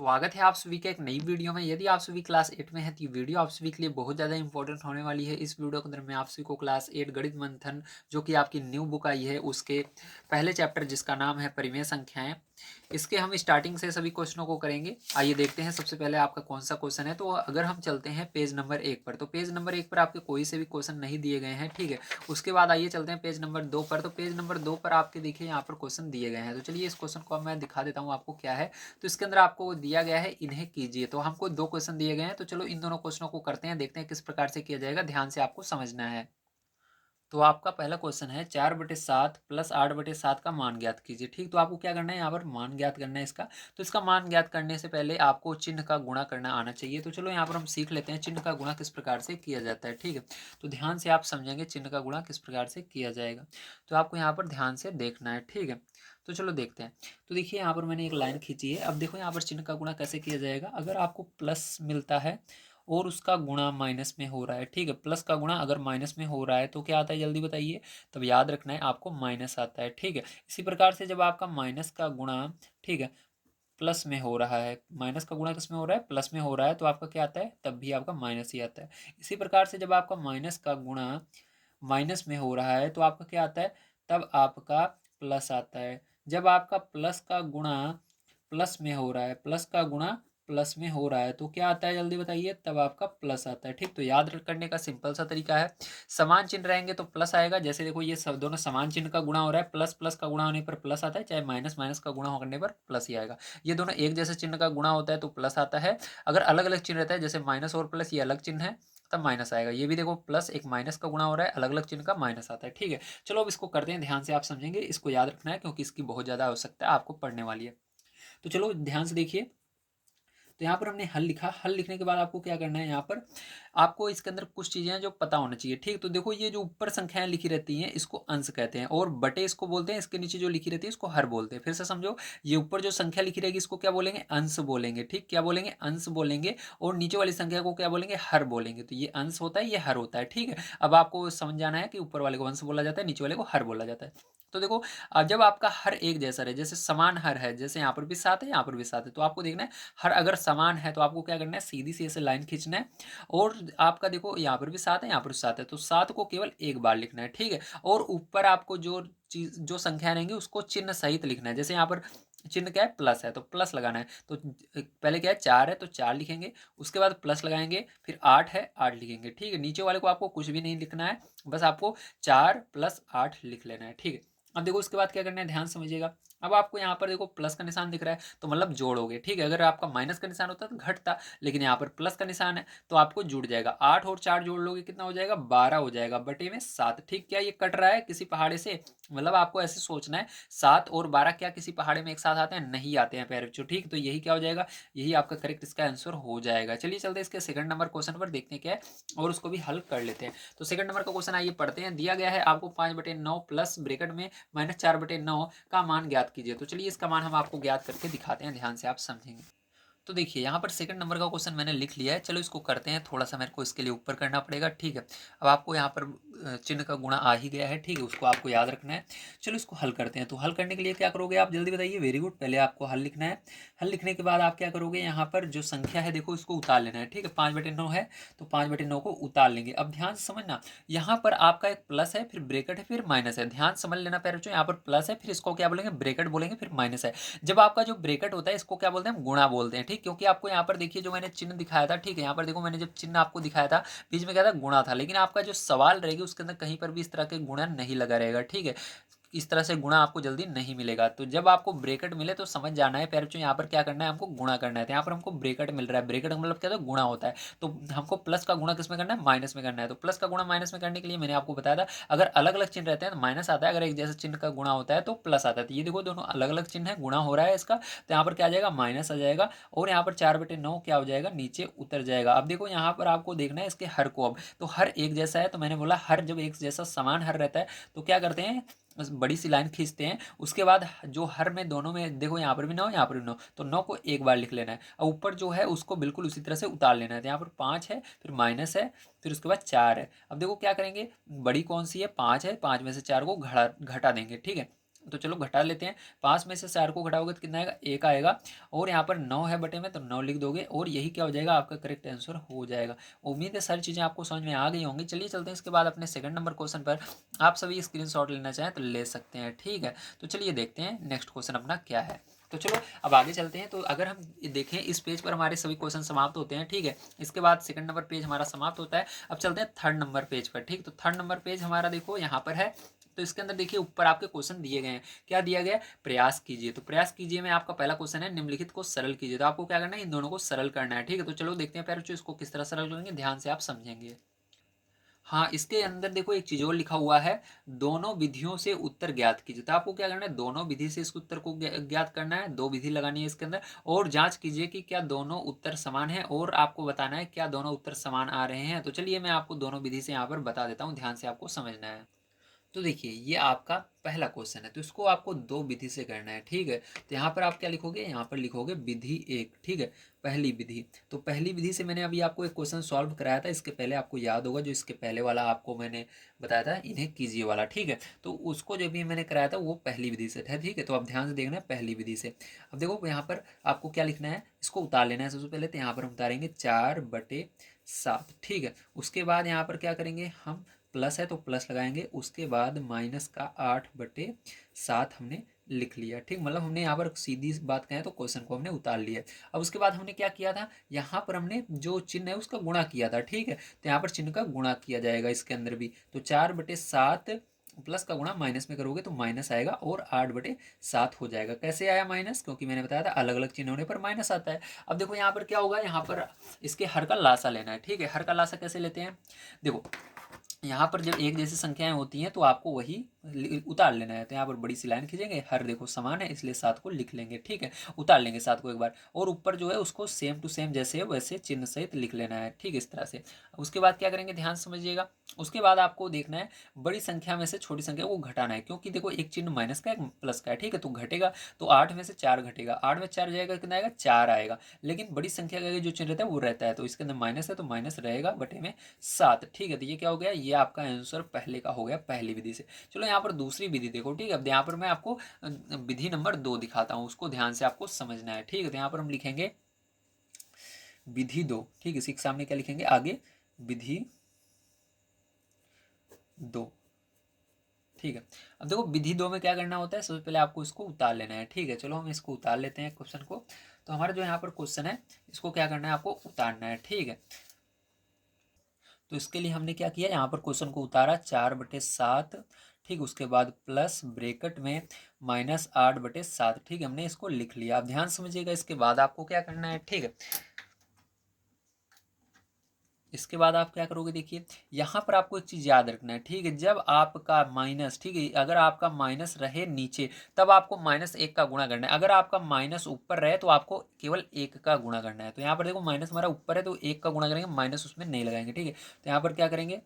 स्वागत है आप सभी का एक नई वीडियो में। यदि आप सभी क्लास 8 में हैं तो ये वीडियो आप सभी के लिए बहुत ज़्यादा इंपॉर्टेंट होने वाली है। इस वीडियो के अंदर मैं आप सभी को क्लास 8 गणित मंथन जो कि आपकी न्यू बुक आई है उसके पहले चैप्टर जिसका नाम है परिमेय संख्याएं, इसके हम स्टार्टिंग से सभी क्वेश्चनों को करेंगे। आइए देखते हैं सबसे पहले आपका कौन सा क्वेश्चन है। तो अगर हम चलते हैं पेज नंबर 1 पर, तो पेज नंबर 1 पर आपके कोई से भी क्वेश्चन नहीं दिए गए हैं, ठीक है। उसके बाद आइए चलते हैं पेज नंबर 2 पर। तो पेज नंबर 2 पर आपके देखिए यहाँ पर क्वेश्चन दिए गए हैं। तो चलिए इस क्वेश्चन को अब मैं दिखा देता हूँ आपको क्या है। तो इसके अंदर आपको दिया गया है इन्हें कीजिए। तो हमको दो क्वेश्चन दिए गए हैं, तो चलो इन दोनों क्वेश्चनों को करते हैं, देखते हैं किस प्रकार से किया जाएगा, ध्यान से आपको समझना है। तो आपका पहला क्वेश्चन है 4/7 प्लस 8/7 का मान ज्ञात कीजिए। ठीक, तो आपको क्या करना है, यहाँ पर मान ज्ञात करना है इसका। तो इसका मान ज्ञात करने से पहले आपको चिन्ह का गुणा करना आना चाहिए। तो चलो यहाँ पर हम सीख लेते हैं चिन्ह का गुणा किस प्रकार से किया जाता है, ठीक है। तो ध्यान से आप समझेंगे चिन्ह का गुणा किस प्रकार से किया जाएगा। तो आपको यहाँ पर ध्यान से देखना है, ठीक है। तो चलो देखते हैं। तो देखिए यहाँ पर मैंने एक लाइन खींची है। अब देखो यहाँ पर चिन्ह का गुणा कैसे किया जाएगा। अगर आपको प्लस मिलता है और उसका गुणा माइनस में हो रहा है, ठीक है। प्लस का गुणा अगर माइनस में हो रहा है तो क्या आता है, जल्दी बताइए। तब याद रखना है आपको माइनस आता है, ठीक है। इसी प्रकार से जब आपका माइनस का गुणा, ठीक है, प्लस में हो रहा है, माइनस का गुणा किस में हो रहा है, प्लस में हो रहा है, तो आपका क्या आता है, तब भी आपका माइनस ही आता है। इसी प्रकार से जब आपका माइनस का गुणा माइनस में हो रहा है तो आपका क्या आता है, तब आपका प्लस आता है। जब आपका प्लस का गुणा प्लस में हो रहा है, प्लस का गुणा प्लस में हो रहा है तो क्या आता है, जल्दी बताइए। तब आपका प्लस आता है, ठीक। तो याद करने का सिंपल सा तरीका है, समान चिन्ह रहेंगे तो प्लस आएगा। जैसे देखो ये सब दोनों समान चिन्ह का गुणा हो रहा है, प्लस प्लस का गुणा होने पर प्लस आता है, चाहे माइनस माइनस का गुणा होने पर प्लस ही आएगा। ये दोनों एक जैसे चिन्ह का गुणा होता है तो प्लस आता है। अगर अलग अलग चिन्ह रहता है, जैसे माइनस और प्लस ये अलग चिन्ह है, तब माइनस आएगा। ये भी देखो प्लस एक माइनस का गुणा हो रहा है, अलग अलग चिन्ह का माइनस आता है, ठीक है। चलो अब इसको करते हैं, ध्यान से आप समझेंगे, इसको याद रखना है क्योंकि इसकी बहुत ज़्यादा आवश्यकता आपको पढ़ने वाली है। तो चलो ध्यान से देखिए। तो यहाँ पर हमने हल लिखा। हल लिखने के बाद आपको क्या करना है, यहाँ पर आपको इसके अंदर कुछ चीज़ें हैं जो पता होना चाहिए, ठीक। तो देखो ये जो ऊपर संख्याएं लिखी रहती हैं इसको अंश कहते हैं और बटे इसको बोलते हैं। इसके नीचे जो लिखी रहती है इसको हर बोलते हैं। फिर से समझो, ये ऊपर जो संख्या लिखी रहेगी इसको क्या बोलेंगे, अंश बोलेंगे, ठीक। क्या बोलेंगे, अंश बोलेंगे। और नीचे वाली संख्या को क्या बोलेंगे, हर बोलेंगे। तो ये अंश होता है, ये हर होता है, ठीक है। अब आपको समझ जाना है कि ऊपर वाले को अंश बोला जाता है, नीचे वाले को हर बोला जाता है। तो देखो जब आपका हर एक जैसा रहे, जैसे समान हर है, जैसे यहाँ पर भी 7 है, यहाँ पर भी 7 है, तो आपको देखना है हर अगर समान है तो आपको क्या करना है, सीधी सी ऐसे लाइन खींचना है। और आपका देखो यहाँ पर भी 7 है, यहाँ पर भी 7 है, तो 7 को केवल एक बार लिखना है, ठीक है। और ऊपर आपको जो चीज जो संख्या रहेंगी उसको चिन्ह सहित लिखना है। जैसे यहाँ पर चिन्ह क्या है, प्लस है, तो प्लस लगाना है। तो पहले क्या है, 4 है तो 4 लिखेंगे, उसके बाद प्लस लगाएंगे, फिर 8 है 8 लिखेंगे, ठीक है। नीचे वाले को आपको कुछ भी नहीं लिखना है, बस आपको 4+8 लिख लेना है, ठीक है। अब देखो इसके बाद क्या करना है, ध्यान समझिएगा। अब आपको यहाँ पर देखो प्लस का निशान दिख रहा है तो मतलब जोड़ोगे, ठीक है। अगर आपका माइनस का निशान होता तो घटता, लेकिन यहाँ पर प्लस का निशान है तो आपको जुड़ जाएगा। 8 और 4 जोड़ लोगे कितना हो जाएगा, 12 हो जाएगा बटे में 7, ठीक। क्या ये कट रहा है किसी पहाड़े से, मतलब आपको ऐसे सोचना है 7 और 12 क्या किसी पहाड़े में एक साथ आते हैं, नहीं आते हैं पैर बच्चों, ठीक। तो यही क्या हो जाएगा, यही आपका करेक्ट इसका आंसर हो जाएगा। चलिए चलते हैं इसके सेकंड नंबर क्वेश्चन पर, देखते हैं क्या है और उसको भी हल कर लेते हैं। तो सेकंड नंबर का क्वेश्चन आइए पढ़ते हैं। दिया गया है आपको 5/9 प्लस ब्रैकेट में -4/9 का मान ज्ञात कीजिए। तो चलिए इसका मान हम आपको ज्ञात करके दिखाते हैं, ध्यान से आप समझेंगे। तो देखिए यहाँ पर सेकंड नंबर का क्वेश्चन मैंने लिख लिया है। चलो इसको करते हैं, थोड़ा सा मेरे को इसके लिए ऊपर करना पड़ेगा, ठीक है। अब आपको यहाँ पर चिन्ह का गुणा आ ही गया है, ठीक है, उसको आपको याद रखना है। चलो इसको हल करते हैं। तो हल करने के लिए क्या करोगे आप, जल्दी बताइए। वेरी गुड, पहले आपको हल लिखना है। हल लिखने के बाद आप क्या करोगे, यहाँ पर जो संख्या है देखो इसको उतार लेना है, ठीक है। 5/9 है तो 5/9 को उतार लेंगे। अब ध्यान से समझना, यहाँ पर आपका एक प्लस है, फिर ब्रेकेट है, फिर माइनस है। ध्यान समझ लेना प्यारे बच्चों, यहाँ पर प्लस है, फिर इसको क्या बोलेंगे, ब्रेकेट बोलेंगे, फिर माइनस है। जब आपका जो ब्रेकेट होता है इसको क्या बोलते हैं, गुणा बोलते हैं, ठीक। क्योंकि आपको यहाँ पर देखिए जो मैंने चिन्ह दिखाया था, ठीक है, यहाँ पर देखो मैंने जब चिन्ह आपको दिखाया था बीच में क्या था, गुणा था, लेकिन आपका जो सवाल रहेगी उसके अंदर कहीं पर भी इस तरह के गुणा नहीं लगा रहेगा, ठीक है। इस तरह से गुणा आपको जल्दी नहीं मिलेगा। तो जब आपको ब्रेकेट मिले तो समझ जाना है प्यारे बच्चों, यहाँ पर क्या करना है, हमको गुणा करना है। तो यहाँ पर हमको ब्रेकेट मिल रहा है, ब्रेकेट का मतलब क्या था, गुणा होता है। तो हमको प्लस का गुणा किसमें करना है, माइनस में करना है। तो प्लस का गुणा माइनस में करने के लिए मैंने आपको बताया था अगर अलग अलग चिन्ह रहते हैं तो माइनस आता है, अगर एक जैसे चिन्ह का गुणा होता है तो प्लस आता है। तो ये देखो दोनों अलग अलग चिन्ह है, गुणा हो रहा है इसका, तो यहाँ पर क्या आ जाएगा, माइनस आ जाएगा। और यहाँ पर 4/9 क्या हो जाएगा, नीचे उतर जाएगा। अब देखो यहाँ पर आपको देखना है इसके हर को। अब तो हर एक जैसा है तो मैंने बोला हर जब एक जैसा समान हर रहता है तो क्या करते हैं, बड़ी सी लाइन खींचते हैं। उसके बाद जो हर में दोनों में देखो यहाँ पर भी 9 यहाँ पर भी 9, तो 9 को एक बार लिख लेना है। और ऊपर जो है उसको बिल्कुल उसी तरह से उतार लेना है। तो यहाँ पर 5 है, फिर माइनस है, फिर उसके बाद 4 है। अब देखो क्या करेंगे, बड़ी कौन सी है, 5 है, 5 में से 4 को घटा घटा देंगे, ठीक है। तो चलो घटा लेते हैं। 5 में से 4 को घटाओगे तो कितना आएगा, 1 आएगा। और यहाँ पर 9 है बटे में, तो 9 लिख दोगे और यही क्या हो जाएगा, आपका करेक्ट आंसर हो जाएगा। उम्मीद है सारी चीज़ें आपको समझ में आ गई होंगी। चलिए चलते हैं इसके बाद अपने सेकंड नंबर क्वेश्चन पर। आप सभी स्क्रीनशॉट लेना चाहें तो ले सकते हैं, ठीक है। तो चलिए देखते हैं नेक्स्ट क्वेश्चन अपना क्या है। तो चलो अब आगे चलते हैं। तो अगर हम देखें इस पेज पर हमारे सभी क्वेश्चन समाप्त होते हैं, ठीक है। इसके बाद सेकंड नंबर पेज हमारा समाप्त होता है। अब चलते हैं थर्ड नंबर पेज पर, ठीक। तो थर्ड नंबर पेज हमारा देखो यहाँ पर है। तो इसके अंदर देखिए ऊपर आपके क्वेश्चन दिए गए हैं। क्या दिया गया है, प्रयास कीजिए। तो प्रयास कीजिए में आपका पहला क्वेश्चन है निम्नलिखित को सरल कीजिए। तो आपको क्या करना है, इन दोनों को सरल करना है, ठीक है। तो चलो देखते हैं प्यारे, इसको किस तरह सरल करेंगे, ध्यान से आप समझेंगे। हाँ, इसके अंदर देखो एक चीज और लिखा हुआ है, दोनों विधियों से उत्तर ज्ञात कीजिए। तो आपको क्या करना है, दोनों विधि से इस उत्तर को ज्ञात करना है। 2 विधि लगानी है इसके अंदर, और जांच कीजिए कि क्या दोनों उत्तर समान है, और आपको बताना है क्या दोनों उत्तर समान आ रहे हैं। तो चलिए मैं आपको दोनों विधि से यहाँ पर बता देता हूँ, ध्यान से आपको समझना है। तो देखिए ये आपका पहला क्वेश्चन है, तो इसको आपको 2 विधि से करना है, ठीक है। तो यहाँ पर आप क्या लिखोगे, यहाँ पर लिखोगे विधि 1, ठीक है, पहली विधि। तो पहली विधि से मैंने अभी आपको एक क्वेश्चन सॉल्व कराया था, इसके पहले आपको याद होगा, जो इसके पहले वाला आपको मैंने बताया था इन्हें कीजिए वाला, ठीक है। तो उसको जो भी मैंने कराया था वो पहली विधि से था, ठीक है। तो आप ध्यान से देखना है पहली विधि से। अब देखो यहाँ पर आपको क्या लिखना है, इसको उतार लेना है सबसे पहले। तो यहाँ पर हम उतारेंगे 4/7, ठीक है। उसके बाद यहाँ पर क्या करेंगे हम, प्लस है तो प्लस लगाएंगे, उसके बाद माइनस का 8/7 हमने लिख लिया, ठीक। मतलब हमने यहाँ पर सीधी बात कहें तो क्वेश्चन को हमने उतार लिया। अब उसके बाद हमने क्या किया था, यहाँ पर हमने जो चिन्ह है उसका गुणा किया था, ठीक है। तो यहाँ पर चिन्ह का गुणा किया जाएगा इसके अंदर भी। तो 4/7 प्लस का गुणा माइनस में करोगे तो माइनस आएगा, और 8/7 हो जाएगा। कैसे आया माइनस, क्योंकि मैंने बताया था अलग अलग चिन्ह होने पर माइनस आता है। अब देखो यहाँ पर क्या होगा, यहाँ पर इसके हर का लासा लेना है, ठीक है। हर का लासा कैसे लेते हैं, देखो यहाँ पर जब एक जैसी संख्याएं होती हैं तो आपको वही उतार लेना है। तो यहाँ पर बड़ी सी लाइन खींचेंगे, हर देखो समान है इसलिए 7 को लिख लेंगे, ठीक है। उतार लेंगे 7 को एक बार, और ऊपर जो है उसको सेम टू सेम जैसे है वैसे चिन्ह सहित लिख लेना है, ठीक है, इस तरह से। उसके बाद क्या करेंगे, ध्यान से समझिएगा। उसके बाद आपको देखना है बड़ी संख्या में से छोटी संख्या को घटाना है, क्योंकि देखो एक चिन्ह माइनस का एक प्लस का है, ठीक है। तो घटेगा तो 8 में से 4 घटेगा, 8 में 4 जाएगा कितना आएगा, 4 आएगा। लेकिन बड़ी संख्या का जो चिन्ह रहता है वो रहता है, तो इसके अंदर माइनस है तो माइनस रहेगा बटे में 7, ठीक है। तो ये क्या हो गया, ये आपका आंसर पहले का हो गया, पहली विधि से। चलो यहाँ पर दूसरी विधि देखो, ठीक है। अब यहाँ पर मैं आपको विधि नंबर 2 दिखाता हूँ, उसको ध्यान से आपको समझना है, ठीक है। तो यहाँ पर हम लिखेंगे विधि 2, ठीक है। इसी के सामने क्या लिखेंगे आगे, विधि 2, ठीक है। अब देखो विधि 2 में क्या करना होता है, सबसे पहले आपको इसको उतार लेना है, ठीक है। चलो हम इसको उतार लेते हैं क्वेश्चन को। तो हमारा जो यहाँ पर क्वेश्चन है इसको क्या करना है, आपको उतारना है, ठीक है। तो इसके लिए हमने क्या किया, यहाँ पर क्वेश्चन को उतारा 4/7, ठीक। उसके बाद प्लस ब्रेकेट में -8/7, ठीक है, हमने इसको लिख लिया। आप ध्यान समझिएगा, इसके बाद आपको क्या करना है, ठीक है। इसके बाद आप क्या करोगे, देखिए यहाँ पर आपको एक चीज़ याद रखना है, ठीक है। जब आपका माइनस, ठीक है, अगर आपका माइनस रहे नीचे तब आपको -1 का गुणा करना है। अगर आपका माइनस ऊपर रहे तो आपको केवल 1 का गुणा करना है। तो यहाँ पर देखो माइनस हमारा ऊपर है तो 1 का गुणा करेंगे, माइनस उसमें नहीं लगाएंगे, ठीक है। तो यहाँ पर क्या करेंगे,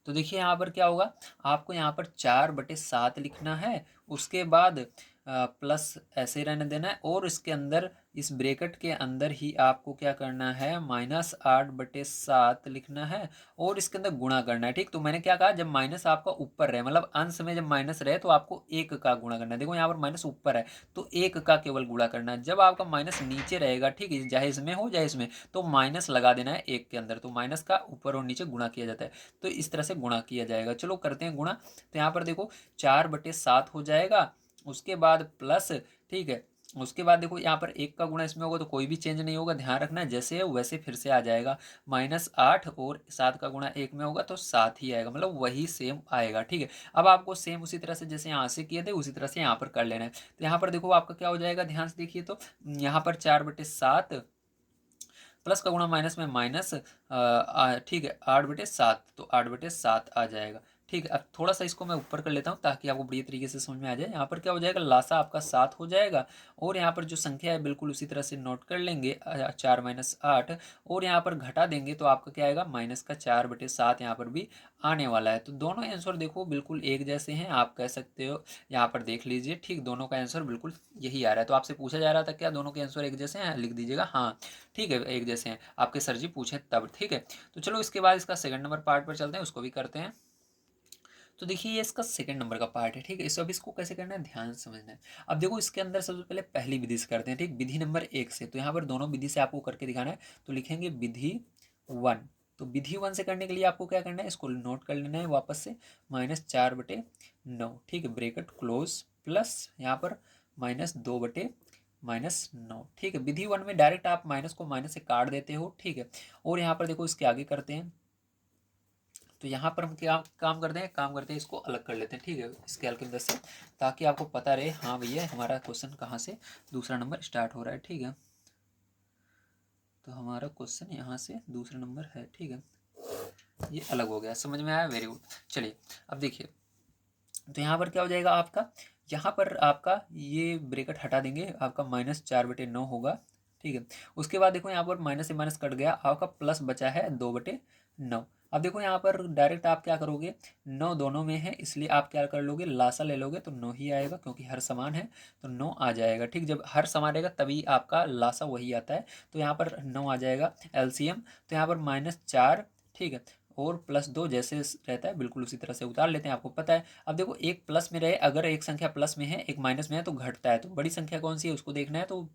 तो देखिए यहाँ पर क्या होगा, आपको यहाँ पर 4/7 लिखना है। उसके बाद प्लस ऐसे ही रहने देना है, और इसके अंदर इस ब्रैकेट के अंदर ही आपको क्या करना है, -8/7 लिखना है, और इसके अंदर गुणा करना है, ठीक। तो मैंने क्या कहा, जब माइनस आपका ऊपर रहे, मतलब अंश में जब माइनस रहे तो आपको 1 का गुणा करना है। देखो यहाँ पर माइनस ऊपर है तो 1 का केवल गुणा करना है। जब आपका माइनस नीचे रहेगा, ठीक है, चाहे इसमें हो चाहे इसमें, तो माइनस लगा देना है 1 के अंदर। तो माइनस का ऊपर और नीचे गुणा किया जाता है, तो इस तरह से गुणा किया जाएगा। चलो करते हैं गुणा। तो यहाँ पर देखो 4/7 हो जाएगा, उसके बाद प्लस, ठीक है। उसके बाद देखो यहाँ पर 1 का गुणा इसमें होगा तो कोई भी चेंज नहीं होगा, ध्यान रखना है, जैसे है वैसे फिर से आ जाएगा। -8 और 7 का गुणा 1 में होगा तो 7 ही आएगा, मतलब वही सेम आएगा, ठीक है। अब आपको सेम उसी तरह से जैसे यहाँ से किए थे उसी तरह से यहाँ पर कर लेना है। तो यहाँ पर देखो आपका क्या हो जाएगा, ध्यान से देखिए। तो यहाँ पर 4/7 प्लस का गुणा माइनस में माइनस, ठीक है, 8/7, तो 8/7 आ जाएगा, ठीक है। अब थोड़ा सा इसको मैं ऊपर कर लेता हूँ ताकि आपको बढ़िया तरीके से समझ में आ जाए। यहाँ पर क्या हो जाएगा, लासा आपका 7 हो जाएगा, और यहाँ पर जो संख्या है बिल्कुल उसी तरह से नोट कर लेंगे, 4 - 8, और यहाँ पर घटा देंगे तो आपका क्या आएगा, -4/7 यहाँ पर भी आने वाला है। तो दोनों आंसर देखो बिल्कुल एक जैसे हैं, आप कह सकते हो, यहाँ पर देख लीजिए, ठीक, दोनों का आंसर बिल्कुल यही आ रहा है। तो आपसे पूछा जा रहा था क्या दोनों के आंसर एक जैसे हैं, लिख दीजिएगा हाँ, ठीक है, एक जैसे हैं, आपके सर जी पूछें तब, ठीक है। तो चलो इसके बाद इसका सेकंड नंबर पार्ट पर चलते हैं, उसको भी करते हैं। तो देखिए ये इसका सेकंड नंबर का पार्ट है, ठीक है। अब इसको कैसे करना है, ध्यान से समझना है। अब देखो इसके अंदर सबसे पहले पहली विधि से करते हैं, ठीक, विधि नंबर 1 से। तो यहाँ पर दोनों विधि से आपको करके दिखाना है, तो लिखेंगे विधि 1। तो विधि 1 से करने के लिए आपको क्या करना है, इसको नोट कर लेना है वापस से, -4/9, ठीक है, ब्रेकेट क्लोज, प्लस यहाँ पर -2/-9, ठीक है। विधि 1 में डायरेक्ट आप माइनस को माइनस से काट देते हो, ठीक है। और यहाँ पर देखो इसके आगे करते हैं, तो यहाँ पर हम क्या काम करते हैं, इसको अलग कर लेते हैं, ठीक है, स्केल के अंदर से, ताकि आपको पता रहे हाँ भैया हमारा क्वेश्चन कहाँ से दूसरा नंबर स्टार्ट हो रहा है, ठीक है। तो हमारा क्वेश्चन यहाँ से दूसरा नंबर है, ठीक है। ये अलग हो गया, समझ में आया, वेरी गुड। चलिए अब देखिए, तो यहाँ पर क्या हो जाएगा आपका, यहाँ पर आपका ये ब्रेकेट हटा देंगे, आपका -4/9 होगा, ठीक है। उसके बाद देखो यहाँ पर माइनस से माइनस कट गया, आपका प्लस बचा है 2/9। अब देखो यहाँ पर डायरेक्ट आप क्या करोगे, 9 दोनों में है इसलिए आप क्या कर लोगे, लासा ले लोगे, तो 9 ही आएगा क्योंकि हर समान है, तो 9 आ जाएगा, ठीक। जब हर समान रहेगा तभी आपका लासा वही आता है, तो यहाँ पर 9 आ जाएगा एलसीएम। तो यहाँ पर -4, ठीक है, और +2 जैसे रहता है बिल्कुल उसी तरह से उतार लेते हैं, आपको पता है। अब देखो एक प्लस में रहे, अगर एक संख्या प्लस में है एक माइनस में है तो घटता है, तो बड़ी संख्या कौन सी है उसको देखना है, तो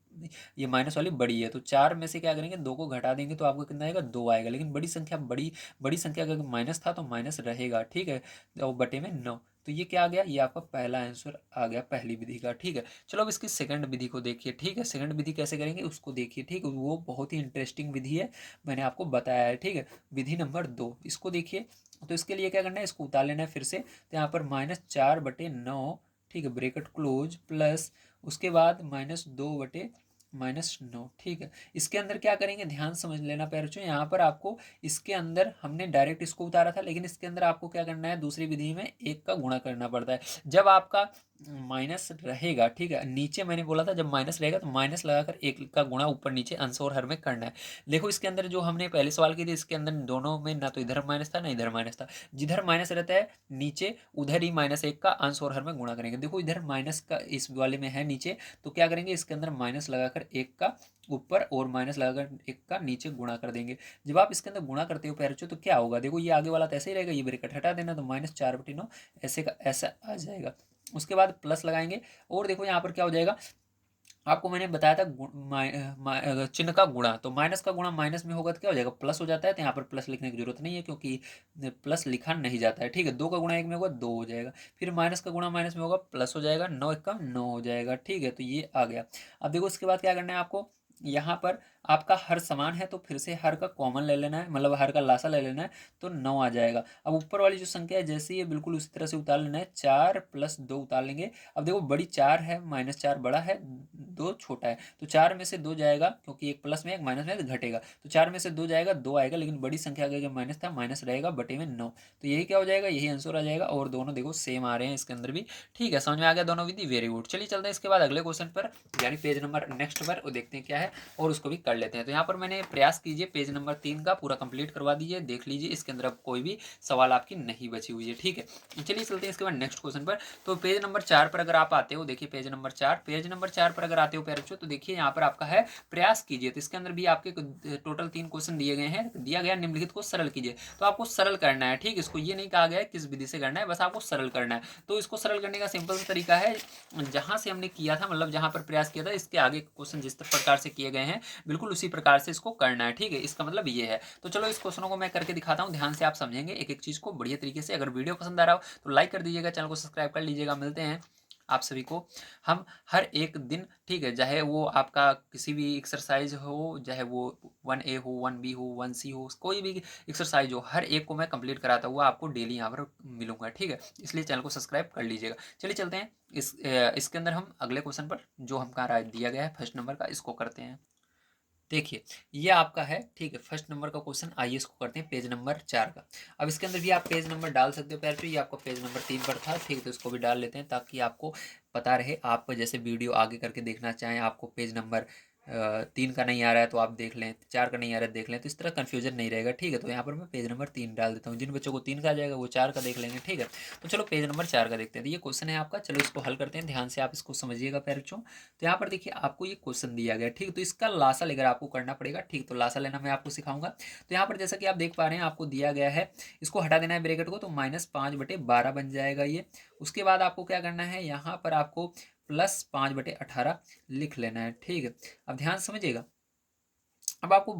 ये माइनस वाली बड़ी है, तो 4 में से क्या करेंगे, 2 को घटा देंगे तो आपको कितना आएगा, 2 आएगा। लेकिन बड़ी संख्या बड़ी संख्या अगर माइनस था तो माइनस रहेगा, ठीक है, और बटे में 9। तो ये क्या आ गया, ये आपका पहला आंसर आ गया पहली विधि का, ठीक है। चलो अब इसकी सेकंड विधि को देखिए, ठीक है। सेकंड विधि कैसे करेंगे उसको देखिए, ठीक है, वो बहुत ही इंटरेस्टिंग विधि है, मैंने आपको बताया है, ठीक है। विधि नंबर 2, इसको देखिए। तो इसके लिए क्या करना है, इसको उतार लेना है फिर से, तो यहाँ पर -4/9, ठीक है, ब्रेकेट क्लोज, प्लस उसके बाद -2/-9, ठीक है। इसके अंदर क्या करेंगे, ध्यान समझ लेना प्यारे, यहाँ पर आपको इसके अंदर हमने डायरेक्ट इसको उतारा था, लेकिन इसके अंदर आपको क्या करना है, दूसरी विधि में 1 का गुणा करना पड़ता है। जब आपका माइनस रहेगा, ठीक है, नीचे मैंने बोला था जब माइनस रहेगा तो माइनस लगाकर 1 का गुणा ऊपर नीचे अंश और हर में करना है। देखो इसके अंदर जो हमने पहले सवाल की थी, इसके अंदर दोनों में ना तो इधर माइनस था ना इधर माइनस था, जिधर माइनस रहता है नीचे उधर ही -1 का अंश और हर में गुणा करेंगे। देखो इधर माइनस का इस वाले में है नीचे, तो क्या करेंगे, इसके अंदर माइनस लगाकर 1 का ऊपर और माइनस लगाकर 1 का नीचे गुणा कर देंगे। जब आप इसके अंदर गुणा करते हो पैरचो तो क्या होगा, देखो ये आगे वाला तो ऐसे ही रहेगा, ये ब्रैकेट हटा देना, तो -4/9 ऐसे का ऐसा आ जाएगा। उसके बाद प्लस लगाएंगे, और देखो यहाँ पर क्या हो जाएगा, आपको मैंने बताया था चिन्ह का गुणा, तो माइनस का गुणा माइनस में होगा तो क्या हो जाएगा, प्लस हो जाता है, तो यहाँ पर प्लस लिखने की जरूरत नहीं है क्योंकि प्लस लिखा नहीं जाता है, ठीक है। 2 का गुणा 1 में होगा 2 हो जाएगा, फिर माइनस का गुणा माइनस में होगा प्लस हो जाएगा, 9 का 9 हो जाएगा, ठीक है। तो ये आ गया। अब देखो उसके बाद क्या करना है आपको, यहाँ पर आपका हर समान है तो फिर से हर का कॉमन ले लेना है, मतलब हर का लासा ले लेना है, तो 9 आ जाएगा। अब ऊपर वाली जो संख्या है जैसे ही है बिल्कुल उसी तरह से उतार लेना है, 4 + 2 उतार लेंगे। अब देखो बड़ी 4 है, -4 बड़ा है, 2 छोटा है, तो 4 में से 2 जाएगा क्योंकि एक प्लस में एक माइनस में तो घटेगा, तो 4 में से 2 जाएगा, 2 आएगा, लेकिन बड़ी संख्या का माइनस था, माइनस रहेगा बटे में 9, तो यही क्या हो जाएगा, यही आंसर आ जाएगा। और दोनों देखो सेम आ रहे हैं इसके अंदर भी, ठीक है, समझ में आ गया दोनों विधि, वेरी गुड। चलिए चलते हैं इसके बाद अगले क्वेश्चन पर, यानी पेज नंबर नेक्स्ट पर, और देखते हैं क्या है और उसको भी कर लेते हैं। तो यहाँ पर मैंने प्रयास कीजिए पेज नंबर 3 का पूरा कंप्लीट करवा दीजिए, देख लीजिए इसके अंदर अब कोई भी सवाल आपकी नहीं बची हुई है, ठीक है। चलिए चलते हैं इसके बाद नेक्स्ट क्वेश्चन पर। तो पेज नंबर 4 पर अगर आप आते हो, देखिए पेज नंबर 4 पर अगर आते हो प्यारे बच्चों, तो देखिए यहाँ पर आपका है प्रयास कीजिए। तो इसके अंदर भी आपके टोटल 3 क्वेश्चन दिए गए हैं, दिया गया निम्नलिखित को सरल कीजिए। तो आपको सरल करना है, ठीक, इसको ये नहीं कहा गया है किस विधि से करना है, बस आपको सरल करना है। तो इसको सरल करने का सिंपल सा तरीका है, जहां से हमने किया था, मतलब जहां पर प्रयास किया था, इसके आगे क्वेश्चन जिस प्रकार से किए गए हैं बिल्कुल उसी प्रकार से इसको करना है, ठीक है। इसका मतलब ये है। तो चलो इस क्वेश्चनों को मैं करके दिखाता हूँ, ध्यान से आप समझेंगे एक एक चीज को बढ़िया तरीके से। अगर वीडियो पसंद आ रहा हो तो लाइक कर दीजिएगा, चैनल को सब्सक्राइब कर लीजिएगा। मिलते हैं आप सभी को हम हर एक दिन, ठीक है, चाहे वो आपका किसी भी एक्सरसाइज हो, चाहे वो 1A हो, 1B हो, 1C हो, कोई भी एक्सरसाइज हो, हर एक को मैं कंप्लीट कराता हुआ आपको डेली यहाँ पर मिलूंगा, ठीक है। इसलिए चैनल को सब्सक्राइब कर लीजिएगा। चलिए चलते हैं इसके अंदर हम अगले क्वेश्चन पर, जो हमका दिया गया है फर्स्ट नंबर का, इसको करते हैं। देखिए ये आपका है, ठीक है, फर्स्ट नंबर का क्वेश्चन। आइए इसको करते हैं पेज नंबर 4 का। अब इसके अंदर भी आप पेज नंबर डाल सकते हो प्यारे, ये आपका पेज नंबर 3 पर था, ठीक है, तो इसको भी डाल लेते हैं ताकि आपको पता रहे। आप जैसे वीडियो आगे करके देखना चाहें, आपको पेज नंबर 3 का नहीं आ रहा है तो आप देख लें, 4 का नहीं आ रहा है देख लें, तो इस तरह कन्फ्यूजन नहीं रहेगा, ठीक है। तो यहाँ पर मैं पेज नंबर 3 डाल देता हूँ। जिन बच्चों को 3 का आ जाएगा वो 4 का देख लेंगे, ठीक है। तो चलो पेज नंबर 4 का देखते हैं। तो ये क्वेश्चन है आपका, चलो इसको हल करते हैं, ध्यान से आप इसको समझिएगा प्यारे बच्चों। तो यहाँ पर देखिए आपको ये क्वेश्चन दिया गया, ठीक है। तो इसका लासा लेकर आपको करना पड़ेगा, ठीक। तो लासा लेना मैं आपको सिखाऊंगा। तो यहाँ पर जैसा कि आप देख पा रहे हैं आपको दिया गया है, इसको हटा देना है ब्रैकेट को, तो -5/12 बन जाएगा ये। उसके बाद आपको क्या करना है, यहाँ पर आपको +5/18 लिख लेना है, ठीक है। अब ध्यान से समझिएगा। अब आपको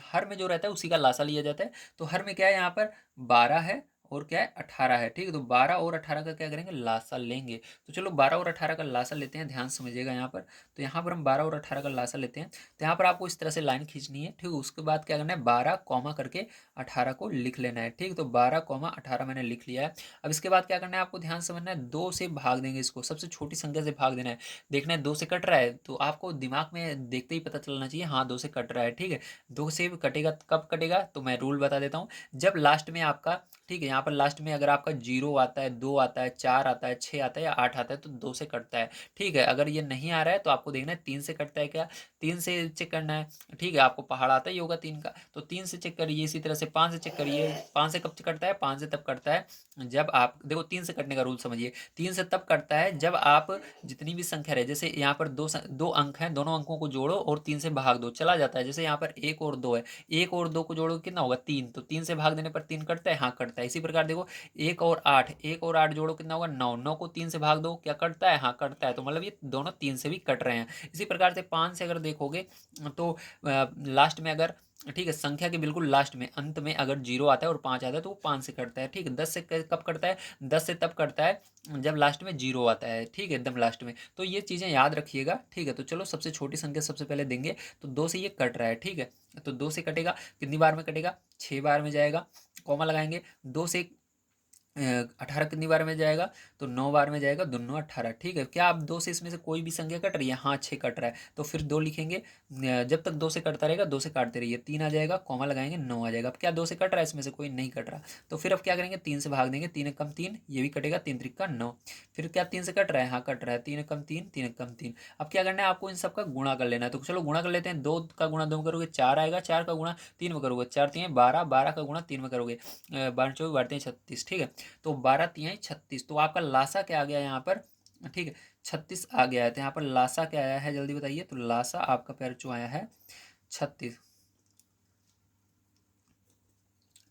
हर में जो रहता है उसी का लासा लिया जाता है। तो हर में क्या है, यहाँ पर 12 है और क्या है 18 है, ठीक है। तो 12 और 18 का क्या करेंगे, लासा लेंगे। तो चलो 12 और 18 का लासा लेते हैं, ध्यान से समझिएगा यहाँ पर। तो यहाँ पर हम 12 और 18 का लासा लेते हैं। तो यहाँ पर आपको इस तरह से लाइन खींचनी है, ठीक है। उसके बाद क्या करना है, 12 कॉमा करके 18 को लिख लेना है, ठीक। तो 12, 18 मैंने लिख लिया है। अब इसके बाद क्या करना है, आपको ध्यान से समझना है, 2 से भाग देंगे इसको, सबसे छोटी संख्या से भाग देना है। देखना है 2 से कट रहा है, तो आपको दिमाग में देखते ही पता चलना चाहिए, हाँ 2 से कट रहा है, ठीक है। 2 से कटेगा कब कटेगा, तो मैं रूल बता देता हूँ। जब लास्ट में आपका, ठीक है, यहाँ पर लास्ट में अगर आपका 0 आता है, 2 आता है, 4 आता है, 6 आता है या 8 आता है, तो 2 से कटता है, ठीक है। अगर ये नहीं आ रहा है तो आपको देखना है 3 से कटता है क्या, 3 से चेक करना है, ठीक है। आपको पहाड़ आता ही होगा 3 का, तो 3 से चेक करिए। इसी तरह से 5 से चेक करिए। 5 से कब कटता है, 5 से तब कटता है जब आप देखो, 3 से कटने का रूल समझिए। 3 से तब कटता है जब आप जितनी भी संख्या रहे, जैसे यहाँ पर दो अंक हैं, दोनों अंकों को जोड़ो और 3 से भाग दो, चला जाता है। जैसे यहाँ पर 1 और 2 है, 1 और 2 को जोड़ो कितना होगा, 3। तो 3 से भाग देने पर 3 कटता है, हाँ कटता है। इसी प्रकार देखो 1 और 8 जोड़ो कितना होगा, 9। 9 को 3 से भाग दो, क्या कटता है, हाँ कटता है। तो मतलब ये दोनों 3 से भी कट रहे हैं। इसी प्रकार से 5 से अगर देखोगे तो लास्ट में अगर, ठीक है, संख्या के बिल्कुल लास्ट में अंत में अगर 0 आता है और 5 आता है तो वो 5 से कटता है, ठीक है। 10 से कब कटता है, 10 से तब कटता है जब लास्ट में 0 आता है, ठीक है, एकदम लास्ट में। तो ये चीज़ें याद रखिएगा, ठीक है। तो चलो सबसे छोटी संख्या सबसे पहले देंगे। तो 2 से ये कट रहा है, ठीक है। तो 2 से कटेगा, कितनी बार में कटेगा, 6 बार में जाएगा, कॉमा लगाएंगे। 2 से 18 कितनी बार में जाएगा, तो 9 बार में जाएगा, दोनों 18, ठीक है। क्या आप 2 से इसमें से कोई भी संख्या कट रही है, हाँ 6 कट रहा है, तो फिर 2 लिखेंगे। जब तक 2 से कटता रहेगा 2 से काटते रहिए, 3 आ जाएगा, कॉमा लगाएंगे, 9 आ जाएगा। अब क्या 2 से कट रहा है, इसमें से कोई नहीं कट रहा, तो फिर अब क्या करेंगे, 3 से भाग देंगे, 3 कम 3, ये भी कटेगा, 3 त्रिका 9। फिर क्या 3 से कट रहा है, हाँ कट रहा है, 3 कम 3, 3 कम 3। अब क्या करना है, आपको इन सबका गुणा कर लेना है। तो चलो गुणा कर लेते हैं। 2 का गुणा 2 में करोगे 4 आएगा, 4 का गुणा 3 में करोगे 4 3 12, 12 का गुणा 3 में करोगे 12 24 12 36, ठीक है। तो 12 3 36। तो आपका लासा क्या आ गया यहाँ पर, ठीक है, 36 आ गया है। तो यहाँ पर लासा क्या आया है, जल्दी बताइए। तो लासा आपका पैर जो आया है 36,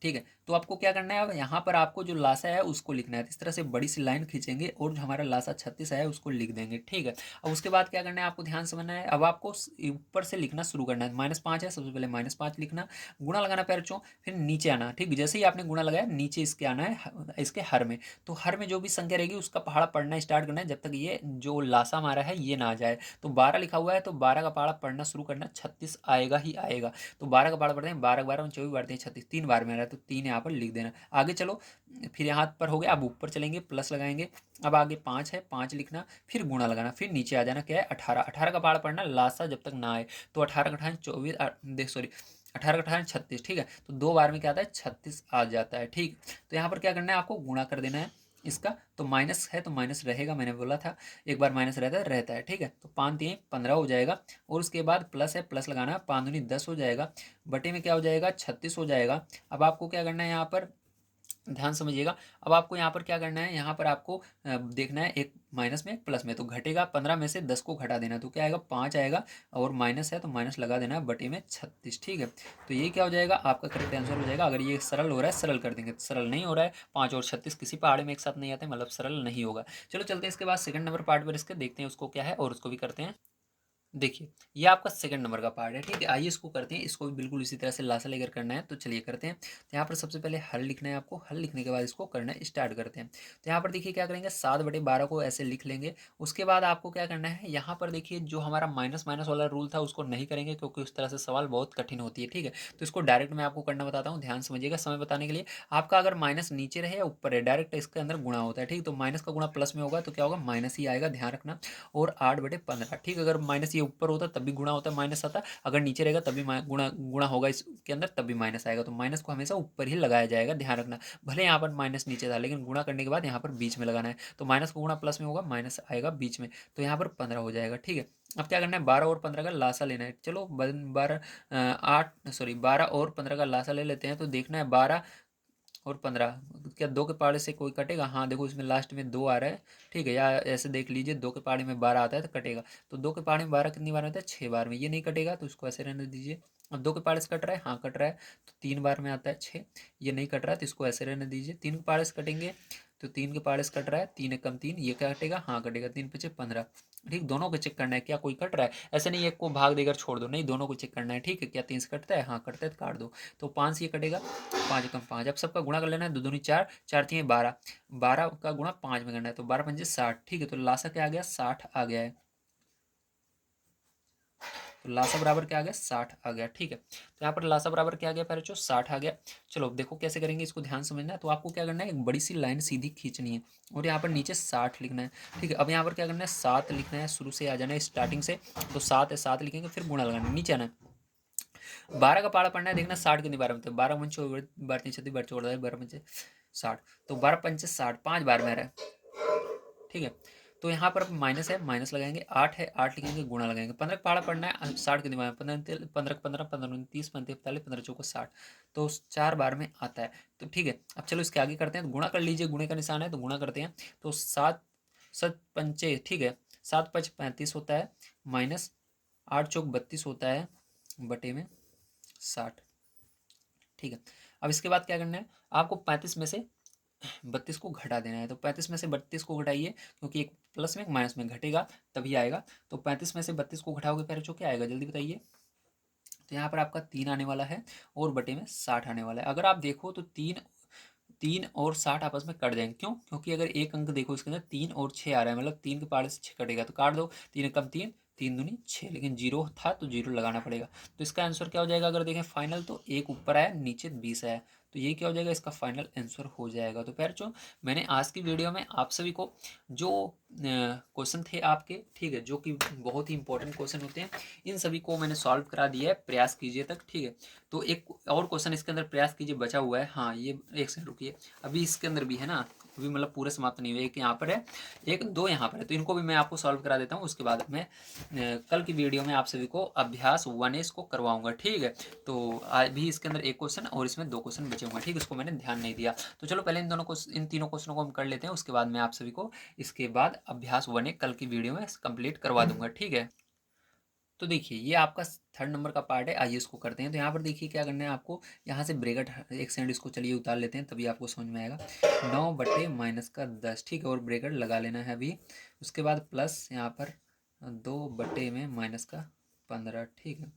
ठीक है। तो आपको क्या करना है, अब यहाँ पर आपको जो लासा है उसको लिखना है। इस तरह से बड़ी सी लाइन खींचेंगे और जो हमारा लासा 36 है उसको लिख देंगे, ठीक है। अब उसके बाद क्या करना है, आपको ध्यान समझना है। अब आपको ऊपर से लिखना शुरू करना है। -5 है, सबसे पहले -5 लिखना, गुणा लगाना पैरचों, फिर नीचे आना, ठीक। जैसे ही आपने गुणा लगाया नीचे इसके आना है, इसके हर में। तो हर में जो भी संख्या रहेगी उसका पहाड़ा पढ़ना स्टार्ट करना है जब तक ये जो लासा हमारा है ये ना आ जाए। तो 12 लिखा हुआ है तो 12 का पहाड़ा पढ़ना शुरू करना, 36 आएगा ही आएगा। तो 12 का पहाड़ा पढ़ते हैं, 12 12 24 बढ़ते हैं 36, 3 बार में आ रहा है तो 3 यहाँ पर लिख देना। आगे चलो, फिर यहाँ पर हो गया। अब ऊपर चलेंगे, प्लस लगाएंगे। अब आगे 5 है, 5 लिखना, फिर गुणा लगाना, फिर नीचे आ जाना, क्या है 18। 18 का पहाड़ा पढ़ना लासा जब तक ना आए। तो 18 का 18 24 देख सॉरी 18 का 18 36, ठीक है। तो 2 बार में क्या आता है, 36 आ जाता है, ठीक। तो यहाँ पर क्या करना है, आपको गुणा कर देना है इसका। तो माइनस है तो माइनस रहेगा, मैंने बोला था एक बार माइनस रहता है, ठीक है। तो 5 3 15 हो जाएगा। और उसके बाद प्लस है, प्लस लगाना, 5 दूनी 10 हो जाएगा, बटे में क्या हो जाएगा 36 हो जाएगा। अब आपको क्या करना है, यहाँ पर ध्यान समझिएगा। अब आपको यहाँ पर क्या करना है, यहाँ पर आपको देखना है एक माइनस में एक प्लस में। तो घटेगा 15 में से 10 को घटा देना, तो क्या आएगा 5 आएगा। और माइनस है तो माइनस लगा देना है, बटे में 36, ठीक है। तो ये क्या हो जाएगा, आपका करेक्ट आंसर हो जाएगा। अगर ये सरल हो रहा है सरल कर देंगे, सरल नहीं हो रहा है 5 और 36 किसी पहाड़े में एक साथ नहीं आते, मतलब सरल नहीं होगा। चलो चलते हैं इसके बाद सेकंड नंबर पार्ट पर, इसके देखते हैं उसको क्या है और उसको भी करते हैं। देखिए ये आपका सेकंड नंबर का पार्ट है, ठीक है। आइए इसको करते हैं, इसको भी बिल्कुल इसी तरह से लासा लेकर करना है। तो चलिए करते हैं। तो यहाँ पर सबसे पहले हल लिखना है आपको, हल लिखने के बाद इसको करना स्टार्ट करते हैं। तो यहाँ पर देखिए क्या करेंगे, 7/12 को ऐसे लिख लेंगे। उसके बाद आपको क्या करना है, यहाँ पर देखिए जो हमारा माइनस माइनस वाला रूल था उसको नहीं करेंगे, क्योंकि उस तरह से सवाल बहुत कठिन होती है, ठीक है। तो इसको डायरेक्ट मैं आपको करना बताता हूँ, ध्यान समझिएगा समय बताने के लिए। आपका अगर माइनस नीचे रहे या ऊपर है, डायरेक्ट इसके अंदर गुणा होता है, ठीक। तो माइनस का गुणा प्लस में होगा तो क्या होगा, माइनस ही आएगा, ध्यान रखना। और 8/15, ठीक। अगर माइनस ये ऊपर होता तब भी गुणा होता है, माइनस आता। अगर नीचे रहेगा तब भी गुणा गुणा होगा इसके अंदर, तब भी माइनस आएगा। तो माइनस को हमेशा ऊपर ही लगाया जाएगा, ध्यान रखना। भले यहाँ पर माइनस नीचे था लेकिन गुणा करने के बाद यहाँ पर बीच में लगाना है। तो माइनस का गुणा प्लस में होगा, माइनस आएगा बीच में। तो यहाँ पर 15 हो जाएगा, ठीक है। अब क्या करना है, 12 और 15 का लासा लेना है। चलो 12 और 15 का लासा ले लेते हैं। तो देखना है 12 और 15, क्या 2 के पहाड़े से कोई कटेगा? हाँ देखो इसमें लास्ट में 2 आ रहा है, ठीक है, या ऐसे देख लीजिए 2 के पहाड़े में 12 आता है तो कटेगा। तो 2 के पहाड़े में 12 कितनी बार आता है? 6 बार में, ये नहीं कटेगा तो इसको ऐसे रहने दीजिए। अब 2 के पहाड़े से कट रहा है, हाँ कट रहा है, तो 3 बार में आता है 6, ये नहीं कट रहा है तो इसको ऐसे रहने दीजिए। 3 के पहाड़े से कटेंगे तो 3 के पहाड़े से कट रहा है, 3 एक कम 3, ये क्या कटेगा? हाँ कटेगा, 3 पचे 15। ठीक, दोनों को चेक करना है क्या कोई कट रहा है, ऐसे नहीं एक को भाग देकर छोड़ दो, नहीं दोनों को चेक करना है। ठीक है, क्या 3 से कटता है? हाँ कटता है तो काट दो। तो 5 से ये कटेगा, 5 कम 5। अब सबका गुणा कर लेना है, दो दूनी 4, 4 तीन 12, 12 का गुणा 5 में करना है, तो 12 पंजे 60। ठीक है, तो लासा क्या आ गया? 60 आ गया है। तो लासा बराबर क्या आ गया? 60 आ गया। ठीक है, तो यहाँ पर लासा बराबर क्या आ गया पैरोचो? 60 आ गया। चलो देखो कैसे करेंगे इसको, ध्यान समझना है। तो आपको क्या करना है, एक बड़ी सी लाइन सीधी खींचनी है और यहाँ पर नीचे 60 लिखना है। ठीक है, अब यहाँ पर क्या करना है, 7 लिखना है, शुरू से आ जाना है स्टार्टिंग से। तो 7 है, 7 लिखेंगे, फिर गुणा लगाना है, नीचे आना है। 12 का पाड़ा पढ़ना है, देखना 60 कितनी बार में, तो 12 पंच 12 बार छोड़ है, 12 पंचे 60, तो 12 पंचे 60, 5 बार में आ रहा है। ठीक है, तो यहाँ पर माइनस है, माइनस लगाएंगे, 8 है, 8 लिखेंगे, गुणा लगाएंगे। 15 का पहाड़ा पढ़ना है, 60 के दिमाग में, 15 15 15 15 30 15 45 15 चौको 60, तो 4 बार में आता है। तो ठीक है, अब चलो इसके आगे करते हैं, तो गुणा कर लीजिए, गुणे का निशान है तो गुणा करते हैं। तो 7 7 पंचे, ठीक है, 7 5 35 होता है, माइनस 8 चौक 32 होता है, बटे में 60। ठीक है, अब इसके बाद क्या करना है, आपको 35 में से 32 को घटा देना है। तो 35 में से 32 को घटाइए, क्योंकि एक प्लस में एक माइनस में घटेगा तभी आएगा। तो 35 में से 32 को घटाओगे पैर क्या आएगा, जल्दी बताइए। तो यहाँ पर आपका 3 आने वाला है और बटे में 60 आने वाला है। अगर आप देखो तो 3 और 60 आपस में कट जाएंगे, क्यों? क्योंकि अगर एक अंक देखो इसके अंदर 3 और 6 आ रहा है, मतलब 3 के पहाड़े से 6 कटेगा, तो काट दो, 3 कम 3, 3 दूनी 6, लेकिन जीरो था तो जीरो लगाना पड़ेगा। तो इसका आंसर क्या हो जाएगा, अगर देखें फाइनल, तो एक ऊपर आया, नीचे 20 आया, तो ये क्या हो जाएगा, इसका फाइनल आंसर हो जाएगा। तो प्यारे, मैंने आज की वीडियो में आप सभी को जो क्वेश्चन थे आपके, ठीक है, जो कि बहुत ही इंपॉर्टेंट क्वेश्चन होते हैं, इन सभी को मैंने सॉल्व करा दिया है, प्रयास कीजिए तक। ठीक है, तो एक और क्वेश्चन इसके अंदर प्रयास कीजिए बचा हुआ है। हाँ ये एक सेकंड रुकिए, अभी इसके अंदर भी है ना, अभी मतलब पूरे समाप्त नहीं हुए, एक यहाँ पर है, एक दो यहाँ पर है, तो इनको भी मैं आपको सॉल्व करा देता हूँ। उसके बाद मैं कल की वीडियो में आप सभी को अभ्यास 1 को करवाऊंगा। ठीक है, तो अभी इसके अंदर एक क्वेश्चन और इसमें 2 क्वेश्चन बचे होंगे। ठीक है, उसको मैंने ध्यान नहीं दिया। तो चलो पहले इन तीनों क्वेश्चनों को हम कर लेते हैं, उसके बाद मैं आप सभी को इसके बाद अभ्यास 1 कल की वीडियो में कंप्लीट करवा दूंगा। ठीक है, तो देखिए ये आपका थर्ड नंबर का पार्ट है, आइए इसको करते हैं। तो यहाँ पर देखिए क्या करना है आपको, यहाँ से ब्रैकेट एक सेकंड इसको चलिए उतार लेते हैं, तभी आपको समझ में आएगा। 9 बटे माइनस का 10, ठीक है, और ब्रैकेट लगा लेना है अभी। उसके बाद प्लस यहाँ पर 2 बटे में माइनस का 15, ठीक है,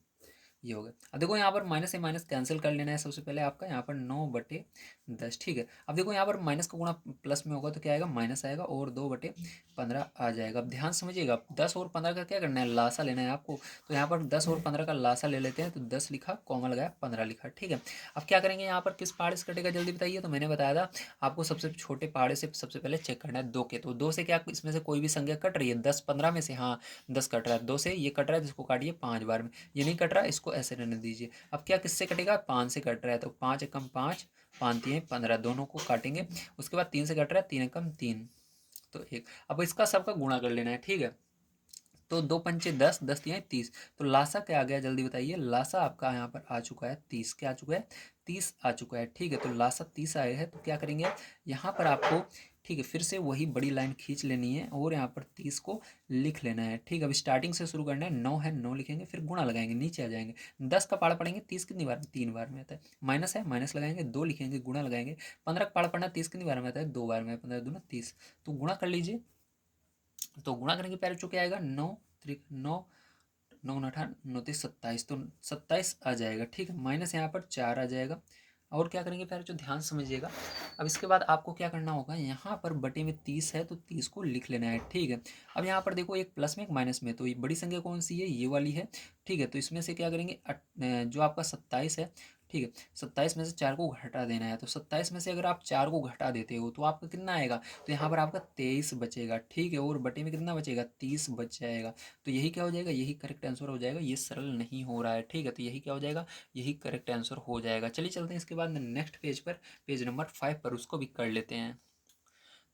ये हो गया। अब देखो यहाँ पर माइनस से माइनस कैंसिल कर लेना है सबसे पहले आपका, यहाँ पर 9/10, ठीक है। अब देखो यहाँ पर माइनस का गुणा प्लस में होगा तो क्या आएगा, माइनस आएगा, और 2/15 आ जाएगा। अब ध्यान समझिएगा, 10 और 15 का क्या करना है, लासा लेना है आपको। तो यहाँ पर 10 और 15 का लासा ले लेते हैं, तो 10 लिखा, कॉमा लगाया, 15 लिखा। ठीक है, अब क्या करेंगे, यहाँ पर किस पहाड़े से कटेगा जल्दी बताइए। तो मैंने बताया था आपको सबसे छोटे पहाड़े से सबसे पहले चेक करना है, 2 के। तो 2 से क्या इसमें से कोई भी संख्या कट रही है, 10 15 में से, हाँ 10 कट रहा है, 2 से ये कट रहा है, जिसको काटिए 5 बार में, ये नहीं कट रहा, इसको ऐसे रहने दीजिए। अब क्या किससे कटेगा, 5 से कट रहा है, तो 5 एकम 5, 5 3 15, दोनों को काटेंगे। उसके बाद 3 से कट रहा है, 3 एकम 3, तो 1। अब इसका सबका गुणा कर लेना है। ठीक है, तो 2 पंचे 10, 10 तिया 30, तो लासा क्या आ गया जल्दी बताइए। लासा आपका यहाँ पर आ चुका है 30, क्या आ चुका है, 30 आ चुका है। ठीक है, तो लासा 30 आया है, तो क्या करेंगे यहाँ पर आपको, ठीक है, फिर से वही बड़ी लाइन खींच लेनी है और यहाँ पर 30 को लिख लेना है। ठीक है, अब स्टार्टिंग से शुरू करना है, 9 है, 9 लिखेंगे, फिर गुणा लगाएंगे, नीचे आ जाएंगे। 10 का पाड़ा पढ़ेंगे, 30 कितनी बार में, 3 बार में आता है। माइनस है, माइनस लगाएंगे, 2 लिखेंगे, गुणा लगाएंगे। 15 का पाड़ा पढ़ना, 30 कितनी बार में आता है, 2 बार में, 15 दूना 30, तो गुणा कर लीजिए। तो गुणा करने के पहले जो क्या आएगा, 9 त्रिक 9, 9 अठारह 9 30 27, तो 27 आ जाएगा। ठीक है, माइनस यहाँ पर 4 आ जाएगा। और क्या करेंगे पहले जो ध्यान समझिएगा। अब इसके बाद आपको क्या करना होगा, यहाँ पर बटे में 30 है, तो 30 को लिख लेना है। ठीक है, अब यहाँ पर देखो एक प्लस में एक माइनस में, तो ये बड़ी संख्या कौन सी है, ये वाली है। ठीक है, तो इसमें से क्या करेंगे, जो आपका 27 है, ठीक है, 27 में से 4 को घटा देना है। तो 27 में से अगर आप 4 को घटा देते हो तो आपका कितना आएगा, तो यहाँ पर आपका 23 बचेगा। ठीक है, और बटे में कितना बचेगा, 30 बच जाएगा। तो यही क्या हो जाएगा, यही करेक्ट आंसर हो जाएगा। ये सरल नहीं हो रहा है, ठीक है, तो यही क्या हो जाएगा, यही करेक्ट आंसर हो जाएगा। चलिए चलते हैं इसके बाद नेक्स्ट पेज पर, पेज नंबर 5 पर, उसको भी कर लेते हैं।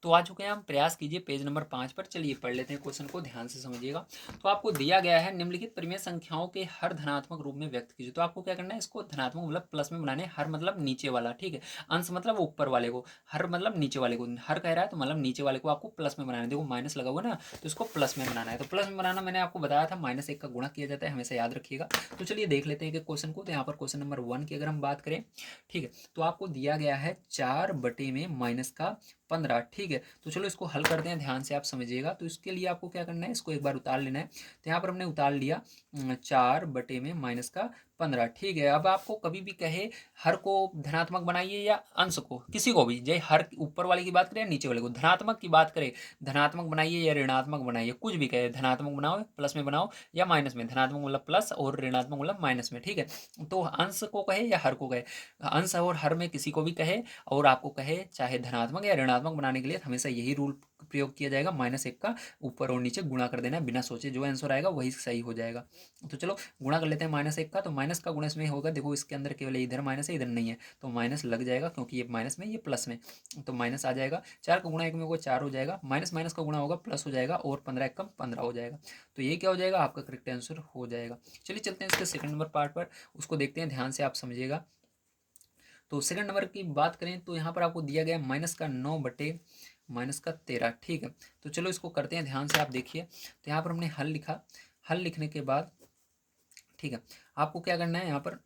तो आ चुके हैं हम, प्रयास कीजिए पेज नंबर 5 पर। चलिए पढ़ लेते हैं क्वेश्चन को, ध्यान से समझिएगा। तो आपको दिया गया है निम्नलिखित परिमेय संख्याओं के हर धनात्मक रूप में व्यक्त कीजिए। तो आपको क्या करना है, इसको धनात्मक मतलब प्लस में बनाने, हर मतलब नीचे वाला, ठीक है, अंश मतलब ऊपर वाले को, हर मतलब नीचे वाले को, हर कह रहा है तो मतलब नीचे वाले को आपको प्लस में बनाना है। देखो माइनस लगा हुआ ना, तो इसको प्लस में बनाना है। तो प्लस में बनाना मैंने आपको बताया था, -1 का गुणा किया जाता है, हमेशा याद रखिएगा। तो चलिए देख लेते हैं कि क्वेश्चन को। तो यहाँ पर क्वेश्चन नंबर 1 की अगर हम बात करें, ठीक है, तो आपको दिया गया है 4/-15, ठीक है। तो चलो इसको हल करते हैं, ध्यान से आप समझिएगा। तो इसके लिए आपको क्या करना है, इसको एक बार उतार लेना है। तो यहाँ पर हमने उतार लिया 4/-15, ठीक है। अब आपको कभी भी कहे हर को धनात्मक बनाइए या अंश को, किसी को भी, जय हर ऊपर वाले की बात करें या नीचे वाले को, धनात्मक की बात करें धनात्मक बनाइए या ऋणात्मक बनाइए, कुछ भी कहे, धनात्मक बनाओ प्लस में बनाओ या माइनस में, धनात्मक मतलब प्लस और ऋणात्मक मतलब माइनस में, ठीक है। तो अंश को कहे या हर को कहे, अंश और हर में किसी को भी कहे और आपको कहे चाहे धनात्मक या ऋणात्मक बनाने के लिए हमेशा यही रूल प्रयोग किया जाएगा, -1 का ऊपर और नीचे गुणा कर देना है बिना सोचे, जो आंसर आएगा वही सही हो जाएगा। तो चलो गुणा कर लेते हैं -1 का। तो माइनस का गुणा इसमें होगा, देखो इसके अंदर केवल इधर माइनस है, इधर नहीं है, तो माइनस लग जाएगा क्योंकि ये माइनस में ये प्लस में, तो माइनस आ जाएगा। 4 का गुणा 1 में होगा 4 हो जाएगा, माइनस माइनस का गुणा होगा प्लस हो जाएगा, और 15 1 कम 15 हो जाएगा। तो ये क्या हो जाएगा, आपका करेक्ट आंसर हो जाएगा। चलिए चलते हैं इसके सेकंड नंबर पार्ट पर, उसको देखते हैं, ध्यान से आप समझिएगा। तो सेकंड नंबर की बात करें तो यहाँ पर आपको दिया गया -9/-13, ठीक है। तो चलो इसको करते हैं, ध्यान से आप देखिए। तो यहाँ पर हमने हल लिखा, हल लिखने के बाद, ठीक है, आपको क्या करना है, यहाँ पर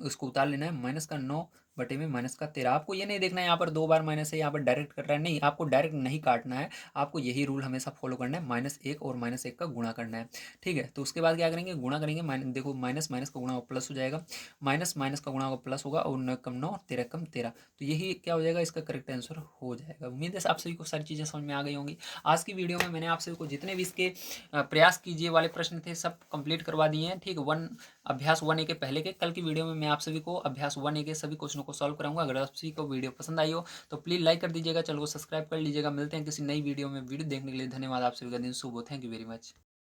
उसको उतार लेना है, -9/-13। आपको ये नहीं देखना है यहाँ पर 2 बार माइनस है, यहाँ पर डायरेक्ट कर रहा है, नहीं, आपको डायरेक्ट नहीं काटना है, आपको यही रूल हमेशा फॉलो करना है, -1 और -1 का गुणा करना है, ठीक है। तो उसके बाद क्या करेंगे, गुणा करेंगे, देखो माइनस माइनस का गुणा होगा प्लस हो जाएगा, माइनस माइनस का गुणा होगा प्लस होगा, और 9 कम 9 13 कम 13, तो यही क्या हो जाएगा, इसका करेक्ट आंसर हो जाएगा। उम्मीद है आप सभी को सारी चीज़ें समझ में आ गई होंगी। आज की वीडियो में मैंने आप सभी को जितने भी इसके प्रयास कीजिए वाले प्रश्न थे सब कंप्लीट करवा दिए हैं, ठीक है। अभ्यास 1A के पहले के, कल की वीडियो में मैं आप सभी को अभ्यास 1A के सभी क्वेश्चनों को सॉल्व कराऊंगा। अगर आप सभी को वीडियो पसंद आई हो तो प्लीज़ लाइक कर दीजिएगा, चैनल को सब्सक्राइब कर लीजिएगा। मिलते हैं किसी नई वीडियो में। वीडियो देखने के लिए धन्यवाद, आप सभी का दिन शुभ हो। Thank you very much.